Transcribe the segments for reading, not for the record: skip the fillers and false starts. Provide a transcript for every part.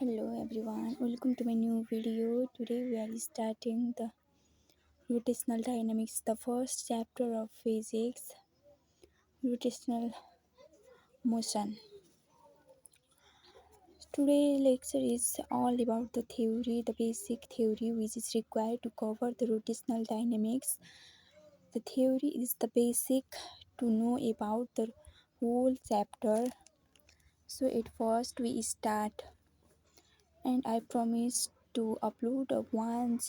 Hello everyone, welcome to my new video. Today we are starting the rotational dynamics, the first chapter of physics, rotational motion. Today lecture is all about the theory, the basic theory which is required to cover the rotational dynamics. The theory is the basic to know about the whole chapter. So at first we start, and I promise to upload one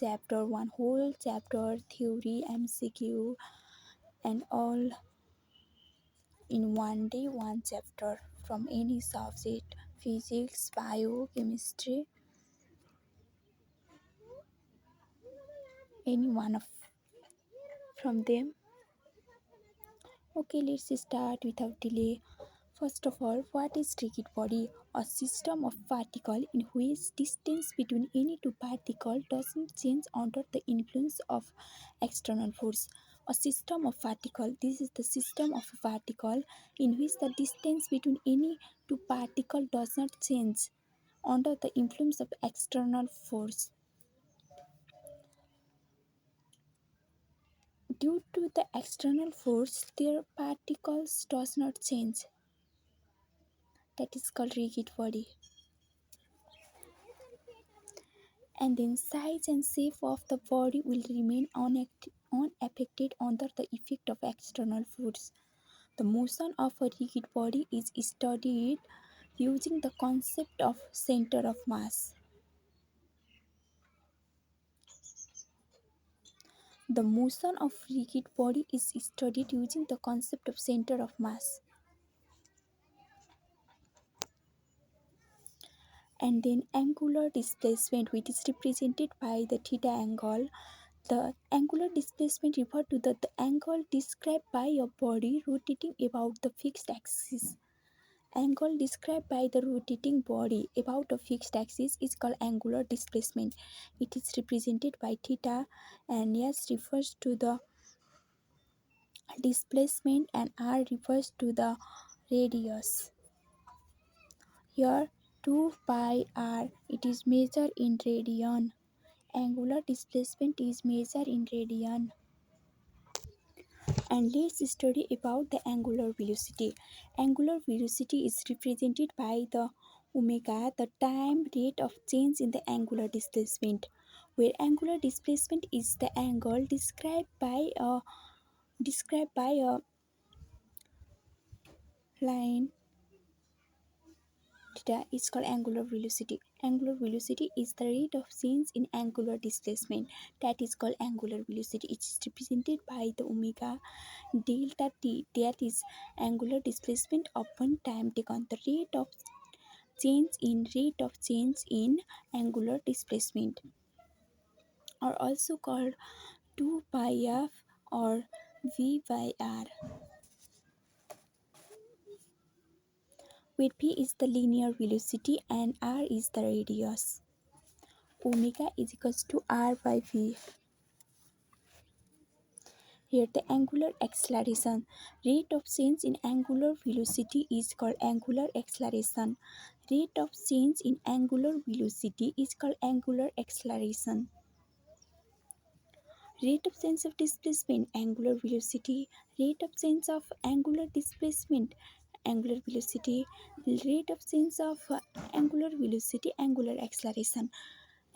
whole chapter, theory, MCQ, and all in one day, one chapter from any subject, physics, bio, chemistry, any one of from them. Okay, let's start without delay. First of all, what is rigid body? A system of particles in which distance between any two particles doesn't change under the influence of external force. A system of particles. This is the system of a particle in which the distance between any two particles does not change under the influence of external force. Due to the external force, their particles does not change. That is called rigid body. And then size and shape of the body will remain unaffected under the effect of external force. The motion of a rigid body is studied using the concept of center of mass. The motion of rigid body is studied using the concept of center of mass. And then angular displacement, which is represented by the theta angle. The angular displacement refers to the angle described by a body rotating about the fixed axis. Angle described by the rotating body about a fixed axis is called angular displacement. It is represented by theta, and S refers to the displacement and R refers to the radius. Here 2 pi r, it is measured in radian. Angular displacement is measured in radian. And let's study about the angular velocity. Angular velocity is represented by the omega, the time rate of change in the angular displacement, where angular displacement is the angle described by a line. Theta is called angular velocity. Angular velocity is the rate of change in angular displacement. That is called angular velocity. It is represented by the omega delta t, that is angular displacement upon time taken. The rate of change in angular displacement are also called 2 pi f or v by r, where p is the linear velocity and r is the radius. Omega is equals to r by v. Here the angular acceleration, rate of change in angular velocity is called angular acceleration. Rate of change in angular velocity is called angular acceleration. Rate of change of displacement, angular velocity. Rate of change of angular displacement, angular velocity. Rate of change of angular velocity, angular acceleration.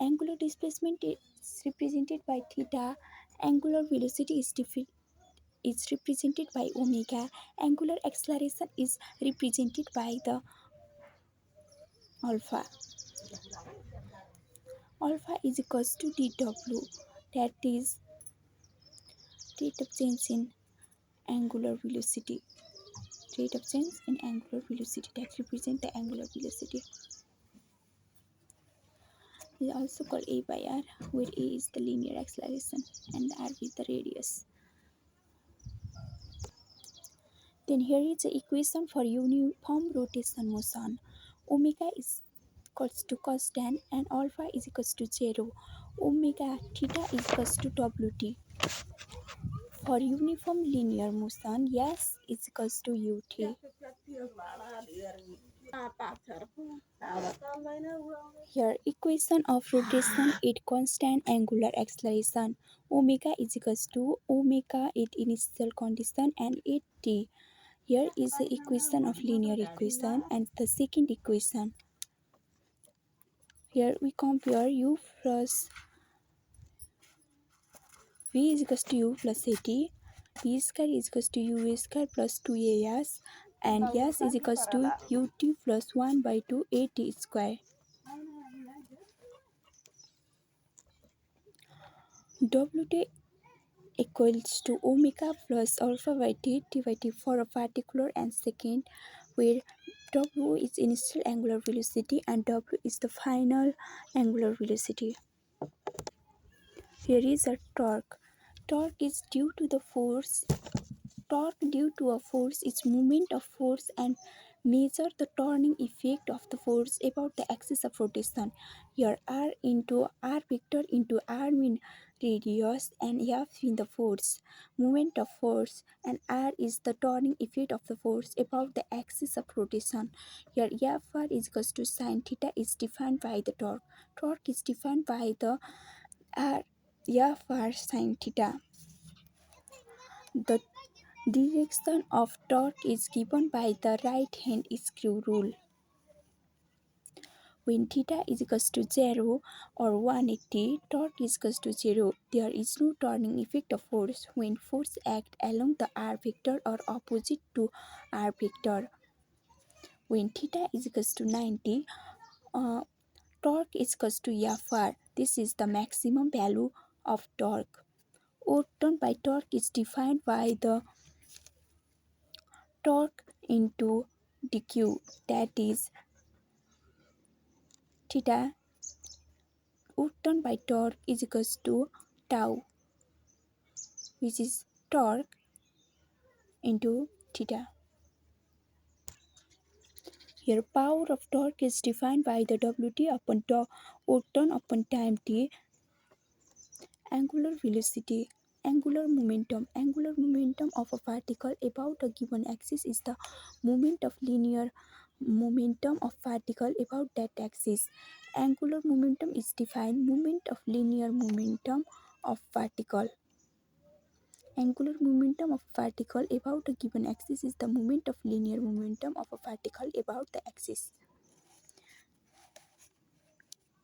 Angular displacement is represented by theta. Angular velocity is represented by omega. Angular acceleration is represented by the alpha. Alpha is equals to dw, that is rate of change in angular velocity. Rate of change in angular velocity, that represents the angular velocity. Is also called a by r, where a is the linear acceleration and r is the radius. Then here is the equation for uniform rotation motion. Omega is equals to constant and alpha is equals to 0. Omega theta is equals to wt. For uniform linear motion, S is equals to ut. Here, equation of rotation at constant angular acceleration. Omega is equals to omega at initial condition and at t. Here is the equation of linear equation and the second equation. Here we compare u plus v is equals to u plus at, v square is equals to u square plus 2as, and s is equals to ut plus 1 by 2 at square. Wt equals to omega plus alpha by t for a particular and second, where w is initial angular velocity and w is the final angular velocity. Here is a torque. Torque is due to the force. Torque due to a force is moment of force and measure the turning effect of the force about the axis of rotation. Here r into r vector into r mean radius and f in the force, moment of force, and r is the turning effect of the force about the axis of rotation. Here fr is equals to sin theta is defined by the torque. Torque is defined by the r fr sin theta. The direction of torque is given by the right hand screw rule. When theta is equals to 0 or 180, torque is equals to 0. There is no turning effect of force when force acts along the r vector or opposite to r vector. When theta is equals to 90, torque is equals to Fr. This is the maximum value of torque. Work done by torque is defined by the torque into dq, that is theta. Work done by torque is equals to tau, which is torque into theta. Here power of torque is defined by the Wt upon work done upon time t. Angular velocity, angular momentum. Angular momentum of a particle about a given axis is the moment of linear momentum of particle about that axis. Angular momentum is defined moment of linear momentum of particle. Angular momentum of a particle about a given axis is the moment of linear momentum of a particle about the axis.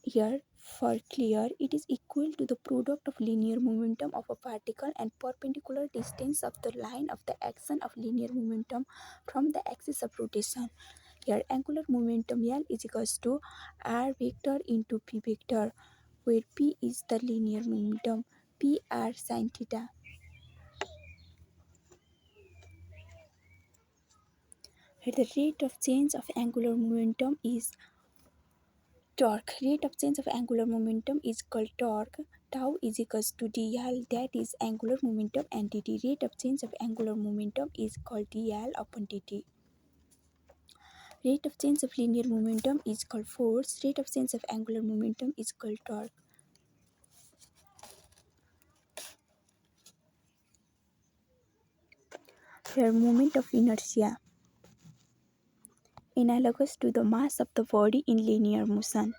Here, for clear, it is equal to the product of linear momentum of a particle and perpendicular distance of the line of the action of linear momentum from the axis of rotation. Here, angular momentum L is equals to r vector into p vector, where p is the linear momentum, p r sin theta. Here, the rate of change of angular momentum is torque. Rate of change of angular momentum is called torque. Tau is equals to dl, that is angular momentum, and dt. Rate of change of angular momentum is called dl upon dt. Rate of change of linear momentum is called force. Rate of change of angular momentum is called torque. Here, moment of inertia, analogous to the mass of the body in linear motion.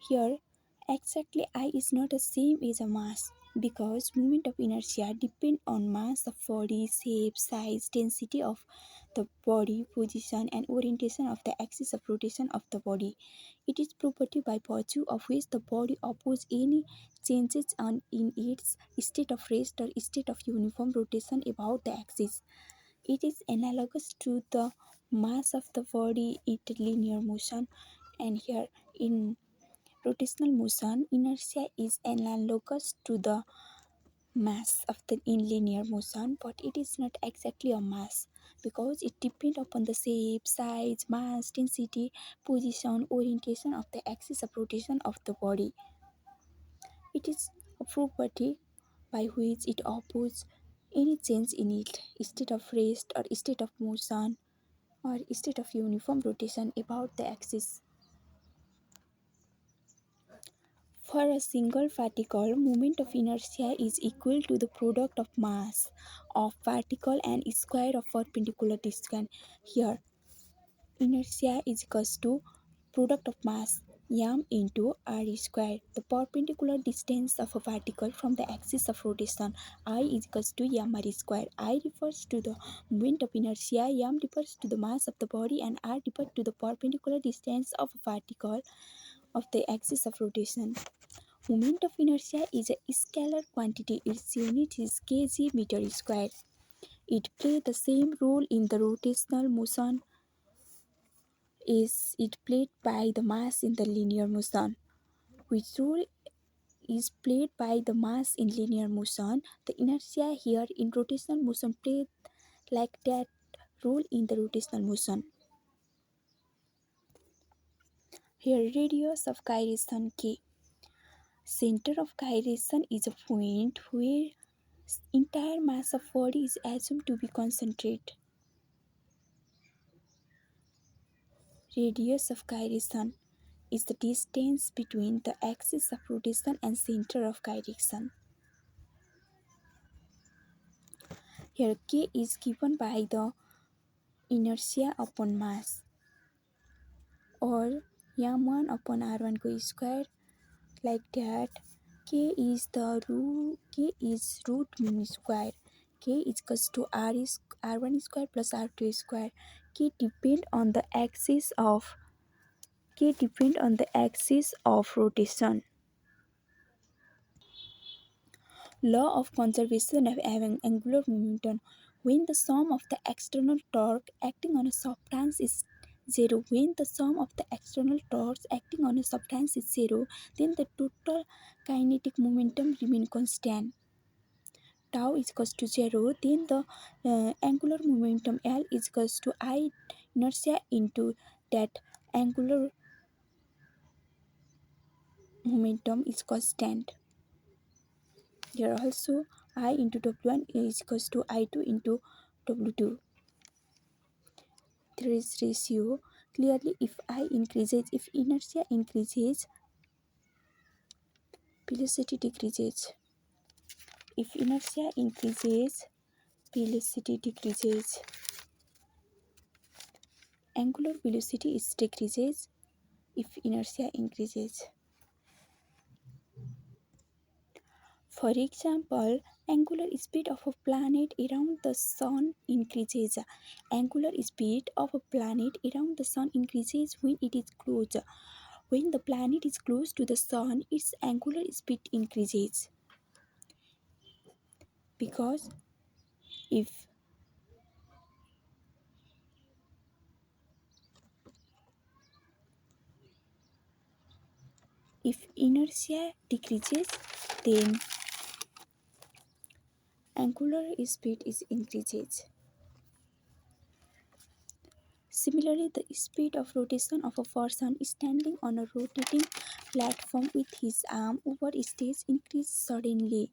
Here, exactly I is not the same as a mass because moment of inertia depend on mass of body, shape, size, density of the body, position and orientation of the axis of rotation of the body. It is property by virtue of which the body opposes any changes in its state of rest or state of uniform rotation about the axis. It is analogous to the mass of the body in linear motion, and here in rotational motion, inertia is analogous to the mass of the in linear motion, but it is not exactly a mass because it depends upon the shape, size, mass, density, position, orientation of the axis of rotation of the body. It is a property by which it opposes any change in its state of rest or state of motion or state of uniform rotation about the axis. For a single particle, moment of inertia is equal to the product of mass of particle and square of perpendicular distance. Here, Inertia is equals to product of mass m into r square. The perpendicular distance of a particle from the axis of rotation I is equals to mr square. I refers to the moment of inertia, m refers to the mass of the body, and r refers to the perpendicular distance of a particle of the axis of rotation. Moment of inertia is a scalar quantity. Its unit is kg meter square. It plays the same role in the rotational motion is it played by the mass in the linear motion. Which role is played by the mass in linear motion? The inertia here in rotational motion played like that role in the rotational motion. Here radius of gyration k. Center of gyration is a point where entire mass of body is assumed to be concentrated. Radius of gyration is the distance between the axis of rotation and center of gyration. Here k is given by the inertia upon mass, or m1 upon r1 को square like that. K is root mean square. K is equals to r1 square plus r2 square. K depend on the axis of rotation. Law of conservation of angular momentum. When the sum of the external torque acting on a substance is zero, when the sum of the external torques acting on a substance is zero, then the total kinetic momentum remain constant. Tau is equals to zero, then the angular momentum L is equals to I inertia into that angular momentum is constant. Here also I into W1 is equals to I2 into W2. There is ratio. Clearly, if inertia increases, velocity decreases. If inertia increases, velocity decreases. Angular velocity is decreases if inertia increases. For example, angular speed of a planet around the sun increases. Angular speed of a planet around the sun increases when it is close. When the planet is close to the sun, its angular speed increases. Because if inertia decreases, then angular speed is increases. Similarly, the speed of rotation of a person standing on a rotating platform with his arm overstretched increases suddenly.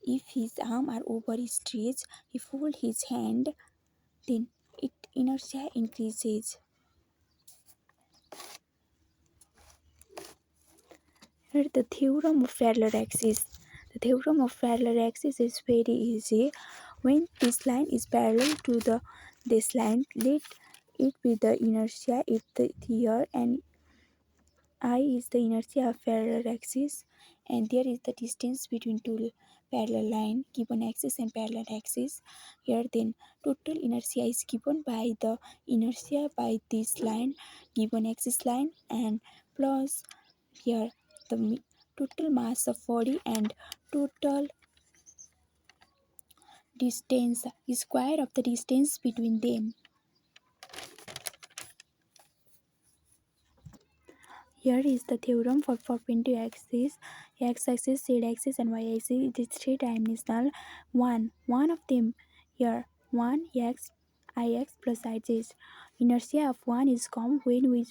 If his arm are overstretched, he fold his hand, then inertia increases. Here the theorem of parallel axis. The theorem of parallel axis is very easy. When this line is parallel to this line, let it be the inertia here, and I is the inertia of parallel axis, and there is the distance between two parallel line given axis and parallel axis. Here then total inertia is given by the inertia by this line given axis line, and plus here the total mass of body and total distance square of the distance between them. Here is the theorem for perpendicular axis, x-axis, z-axis, and y-axis. It is three-dimensional. One of them here, 1x, ix plus ij. Inertia of one is come when we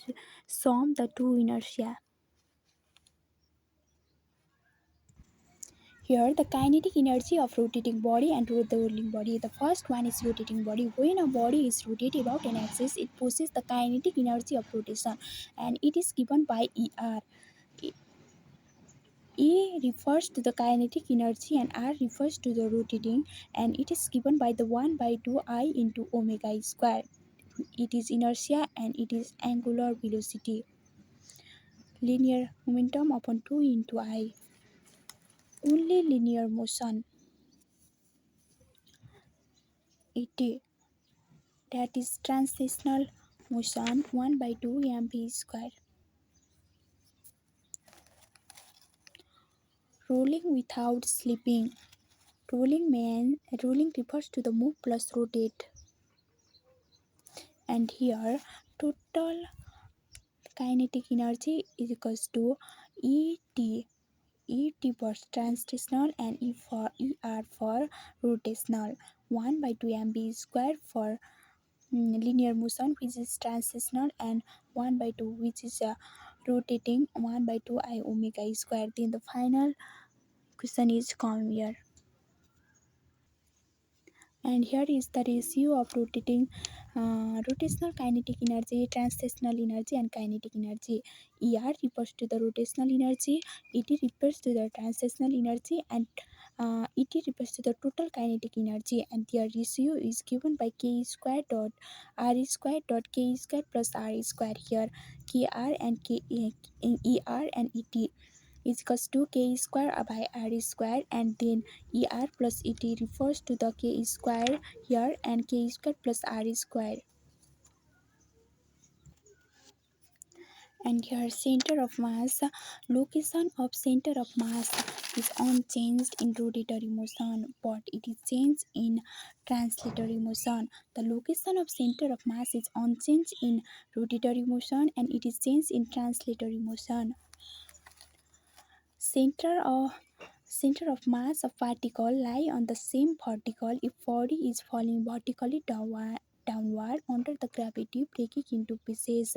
sum the two inertia. Here, the kinetic energy of rotating body and the rolling body. The first one is rotating body. When a body is rotated about an axis, it possesses the kinetic energy of rotation, and it is given by ER. E refers to the kinetic energy and R refers to the rotating, and it is given by the 1 by 2 I into omega square. it is inertia, and it is angular velocity. Linear momentum upon 2 into I. Only linear motion, it, that is translational motion, 1 by 2 mv square. Rolling without slipping. Rolling refers to the move plus rotate. And here total kinetic energy is equals to Et. Et for translational and Er for rotational. 1 by 2 mv square for linear motion, which is translational, and 1 by 2 which is rotating, 1 by 2 I omega square. Then the final question is come here. And here is the ratio of rotational kinetic energy, translational energy, and kinetic energy. Er refers to the rotational energy, Et refers to the translational energy, and Et refers to the total kinetic energy, and their ratio is given by k square dot r square dot k square plus r square. Here kr and er and Et is equals to k square by r square, and then er plus et refers to the k square here, and k square plus r square. And here center of mass, location of center of mass is unchanged in rotatory motion, but it is changed in translatory motion. The location of center of mass is unchanged in rotatory motion, and it is changed in translatory motion. Center of mass of particle lie on the same vertical if body is falling vertically downward under the gravity, breaking into pieces,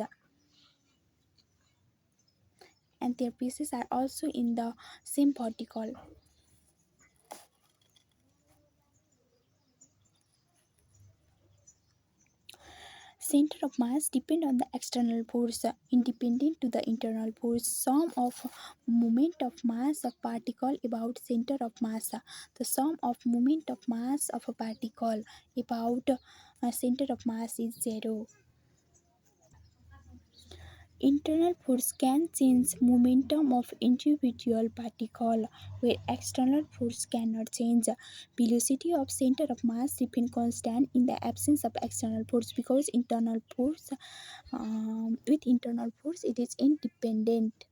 and their pieces are also in the same vertical. Center of mass depend on the external force independent to the internal force. Sum of moment of mass of particle about center of mass. The sum of moment of mass of a particle about center of mass is 0. Internal force can change momentum of individual particle, where external force cannot change. Velocity of center of mass remain constant in the absence of external force, because with internal force it is independent.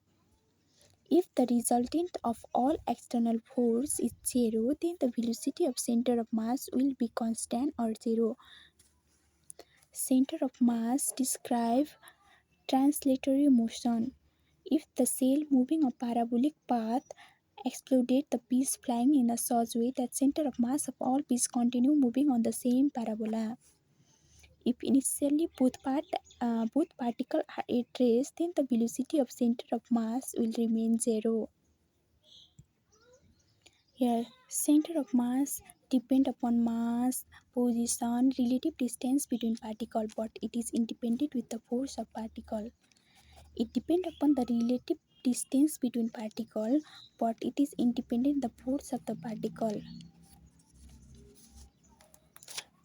If the resultant of all external force is 0, then the velocity of center of mass will be constant or 0. Center of mass describe translatory motion. If the shell moving a parabolic path exploded the piece flying in a such way that center of mass of all piece continue moving on the same parabola. If initially both particles are at rest, then the velocity of center of mass will remain 0. Here, center of mass depend upon mass, position, relative distance between particle, but it is independent with the force of particle. It depends upon the relative distance between particle, but it is independent the force of the particle.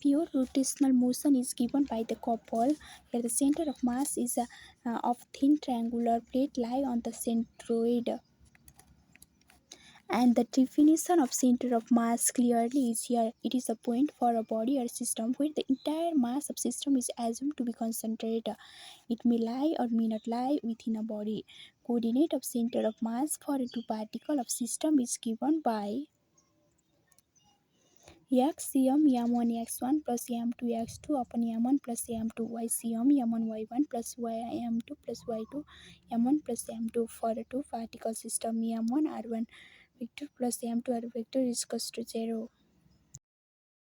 Pure rotational motion is given by the couple. Here the center of mass is of thin triangular plate lie on the centroid. And the definition of center of mass clearly is here. It is a point for a body or system where the entire mass of system is assumed to be concentrated. It may lie or may not lie within a body. Coordinate of center of mass for a two particle of system is given by x m m1 x1 plus m2 x2 upon m1 plus m2 y cm m1 y1 plus y m2 plus y2 m1 plus m2 for a two particle system m1 r1 vector plus m2 r vector is equals to 0.